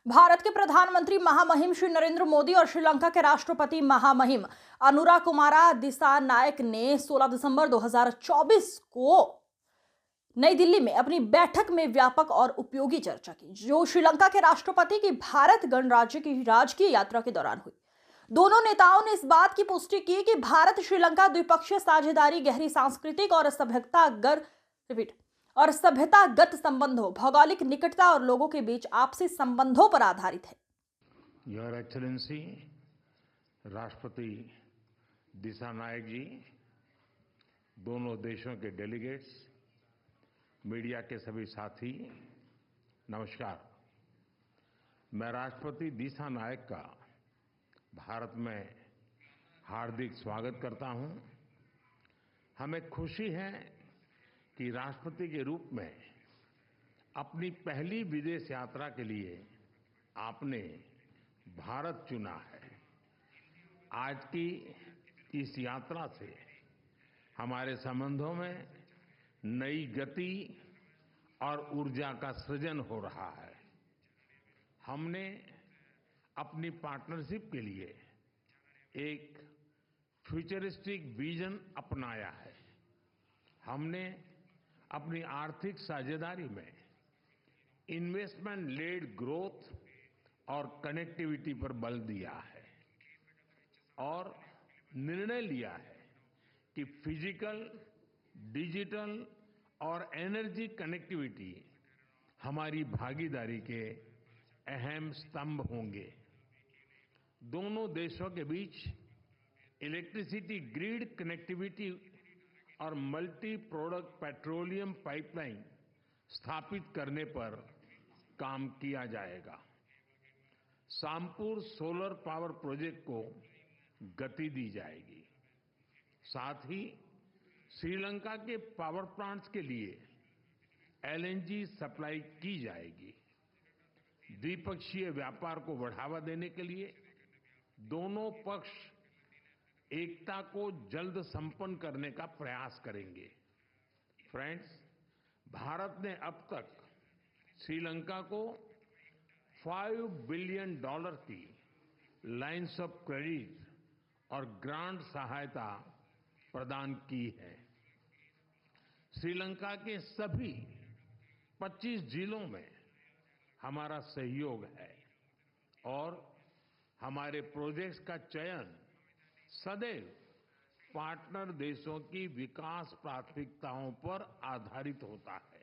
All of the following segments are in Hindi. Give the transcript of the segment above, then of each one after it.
भारत के प्रधानमंत्री महामहिम श्री नरेंद्र मोदी और श्रीलंका के राष्ट्रपति महामहिम अनुराकुमारा दिसानायक ने 16 दिसंबर 2024 को नई दिल्ली में अपनी बैठक में व्यापक और उपयोगी चर्चा की, जो श्रीलंका के राष्ट्रपति की भारत गणराज्य की राजकीय यात्रा के दौरान हुई। दोनों नेताओं ने इस बात की पुष्टि की कि भारत श्रीलंका द्विपक्षीय साझेदारी गहरी सांस्कृतिक और सभ्यतागत संबंधों, भौगोलिक निकटता और लोगों के बीच आपसी संबंधों पर आधारित है। योर एक्सेलेंसी राष्ट्रपति दिसानायक जी, दोनों देशों के डेलीगेट्स, मीडिया के सभी साथी, नमस्कार। मैं राष्ट्रपति दिसानायक का भारत में हार्दिक स्वागत करता हूं। हमें खुशी है कि राष्ट्रपति के रूप में अपनी पहली विदेश यात्रा के लिए आपने भारत चुना है। आज की इस यात्रा से हमारे संबंधों में नई गति और ऊर्जा का सृजन हो रहा है। हमने अपनी पार्टनरशिप के लिए एक फ्यूचरिस्टिक विजन अपनाया है। हमने अपनी आर्थिक साझेदारी में इन्वेस्टमेंट लेड ग्रोथ और कनेक्टिविटी पर बल दिया है और निर्णय लिया है कि फिजिकल, डिजिटल और एनर्जी कनेक्टिविटी हमारी भागीदारी के अहम स्तंभ होंगे। दोनों देशों के बीच इलेक्ट्रिसिटी ग्रिड कनेक्टिविटी और मल्टी प्रोडक्ट पेट्रोलियम पाइपलाइन स्थापित करने पर काम किया जाएगा। सामपुर सोलर पावर प्रोजेक्ट को गति दी जाएगी। साथ ही श्रीलंका के पावर प्लांट्स के लिए एलएनजी सप्लाई की जाएगी। द्विपक्षीय व्यापार को बढ़ावा देने के लिए दोनों पक्ष एकता को जल्द संपन्न करने का प्रयास करेंगे। फ्रेंड्स, भारत ने अब तक श्रीलंका को $5 बिलियन की लाइन्स ऑफ क्रेडिट और ग्रांट सहायता प्रदान की है। श्रीलंका के सभी 25 जिलों में हमारा सहयोग है और हमारे प्रोजेक्ट्स का चयन सदैव पार्टनर देशों की विकास प्राथमिकताओं पर आधारित होता है।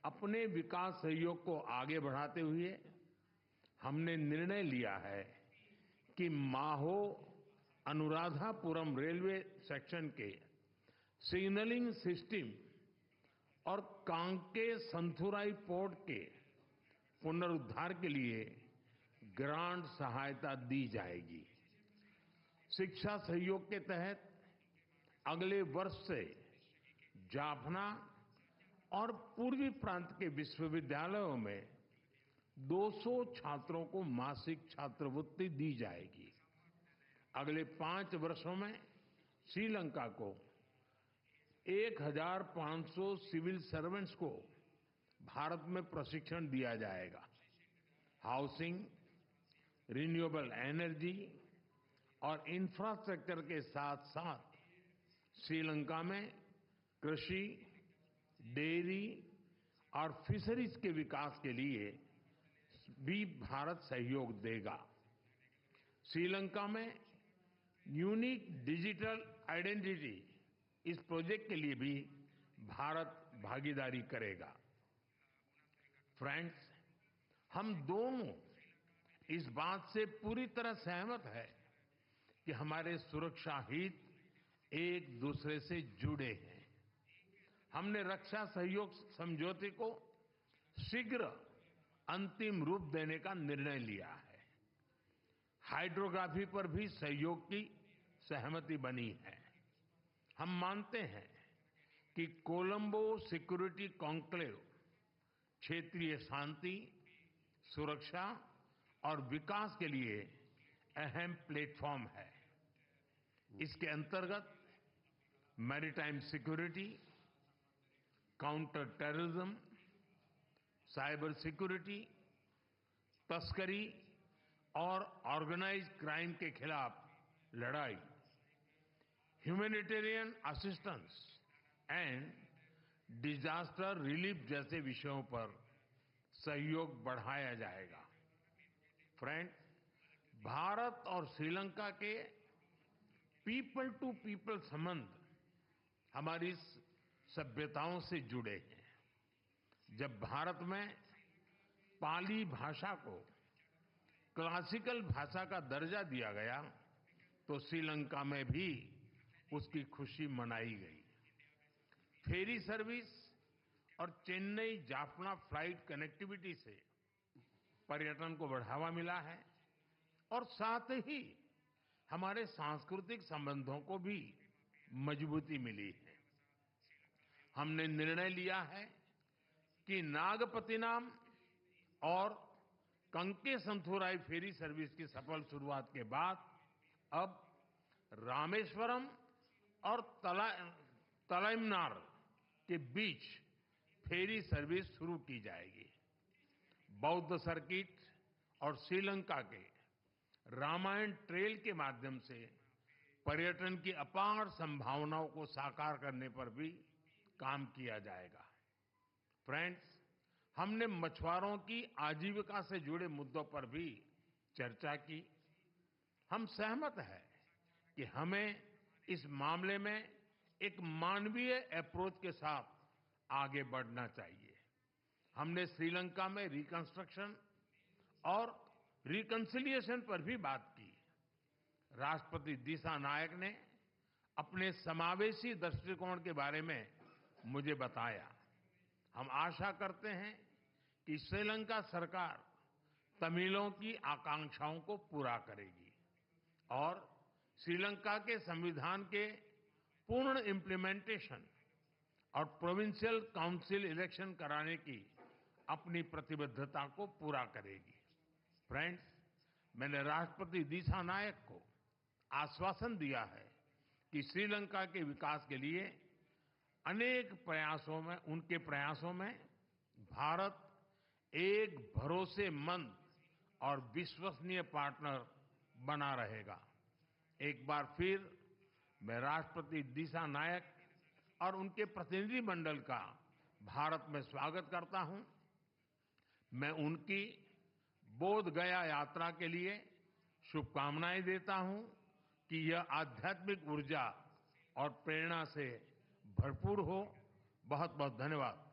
अपने विकास सहयोग को आगे बढ़ाते हुए हमने निर्णय लिया है कि माहो अनुराधापुरम रेलवे सेक्शन के सिग्नलिंग सिस्टम और कांके संथुराई पोर्ट के पुनरुद्धार के लिए ग्रांट सहायता दी जाएगी। शिक्षा सहयोग के तहत अगले वर्ष से जाफना और पूर्वी प्रांत के विश्वविद्यालयों में 200 छात्रों को मासिक छात्रवृत्ति दी जाएगी। अगले 5 वर्षों में श्रीलंका को 1500 सिविल सर्वेंट्स को भारत में प्रशिक्षण दिया जाएगा। हाउसिंग, रिन्यूएबल एनर्जी और इंफ्रास्ट्रक्चर के साथ साथ श्रीलंका में कृषि, डेयरी और फिशरीज के विकास के लिए भी भारत सहयोग देगा। श्रीलंका में यूनिक डिजिटल आइडेंटिटी, इस प्रोजेक्ट के लिए भी भारत भागीदारी करेगा। फ्रेंड्स, हम दोनों इस बात से पूरी तरह सहमत हैं कि हमारे सुरक्षा हित एक दूसरे से जुड़े हैं। हमने रक्षा सहयोग समझौते को शीघ्र अंतिम रूप देने का निर्णय लिया है। हाइड्रोग्राफी पर भी सहयोग की सहमति बनी है। हम मानते हैं कि कोलंबो सिक्योरिटी कॉन्क्लेव क्षेत्रीय शांति, सुरक्षा और विकास के लिए अहम प्लेटफॉर्म है। इसके अंतर्गत maritime security, counter terrorism, cyber security, तस्करी और ऑर्गेनाइज्ड क्राइम के खिलाफ लड़ाई, humanitarian assistance and disaster relief जैसे विषयों पर सहयोग बढ़ाया जाएगा। फ्रेंड, भारत और श्रीलंका के पीपल टू पीपल संबंध हमारी सभ्यताओं से जुड़े हैं। जब भारत में पाली भाषा को क्लासिकल भाषा का दर्जा दिया गया तो श्रीलंका में भी उसकी खुशी मनाई गई। फेरी सर्विस और चेन्नई जाफना फ्लाइट कनेक्टिविटी से पर्यटन को बढ़ावा मिला है और साथ ही हमारे सांस्कृतिक संबंधों को भी मजबूती मिली है। हमने निर्णय लिया है कि नागपत्तिनम और कंकेसंथुराई फेरी सर्विस की सफल शुरुआत के बाद अब रामेश्वरम और तलाइमनार के बीच फेरी सर्विस शुरू की जाएगी। बौद्ध सर्किट और श्रीलंका के रामायण ट्रेल के माध्यम से पर्यटन की अपार संभावनाओं को साकार करने पर भी काम किया जाएगा। फ्रेंड्स, हमने मछुआरों की आजीविका से जुड़े मुद्दों पर भी चर्चा की। हम सहमत हैं कि हमें इस मामले में एक मानवीय अप्रोच के साथ आगे बढ़ना चाहिए। हमने श्रीलंका में रिकंस्ट्रक्शन और रिकंसिलिएशन पर भी बात की। राष्ट्रपति दिसानायक ने अपने समावेशी दृष्टिकोण के बारे में मुझे बताया। हम आशा करते हैं कि श्रीलंका सरकार तमिलों की आकांक्षाओं को पूरा करेगी और श्रीलंका के संविधान के पूर्ण इम्प्लीमेंटेशन और प्रोविंशियल काउंसिल इलेक्शन कराने की अपनी प्रतिबद्धता को पूरा करेगी। फ्रेंड्स, मैंने राष्ट्रपति दिसानायक को आश्वासन दिया है कि श्रीलंका के विकास के लिए उनके प्रयासों में भारत एक भरोसेमंद और विश्वसनीय पार्टनर बना रहेगा। एक बार फिर मैं राष्ट्रपति दिसानायक और उनके प्रतिनिधिमंडल का भारत में स्वागत करता हूं। मैं उनकी बोध गया यात्रा के लिए शुभकामनाएं देता हूं कि यह आध्यात्मिक ऊर्जा और प्रेरणा से भरपूर हो। बहुत बहुत धन्यवाद।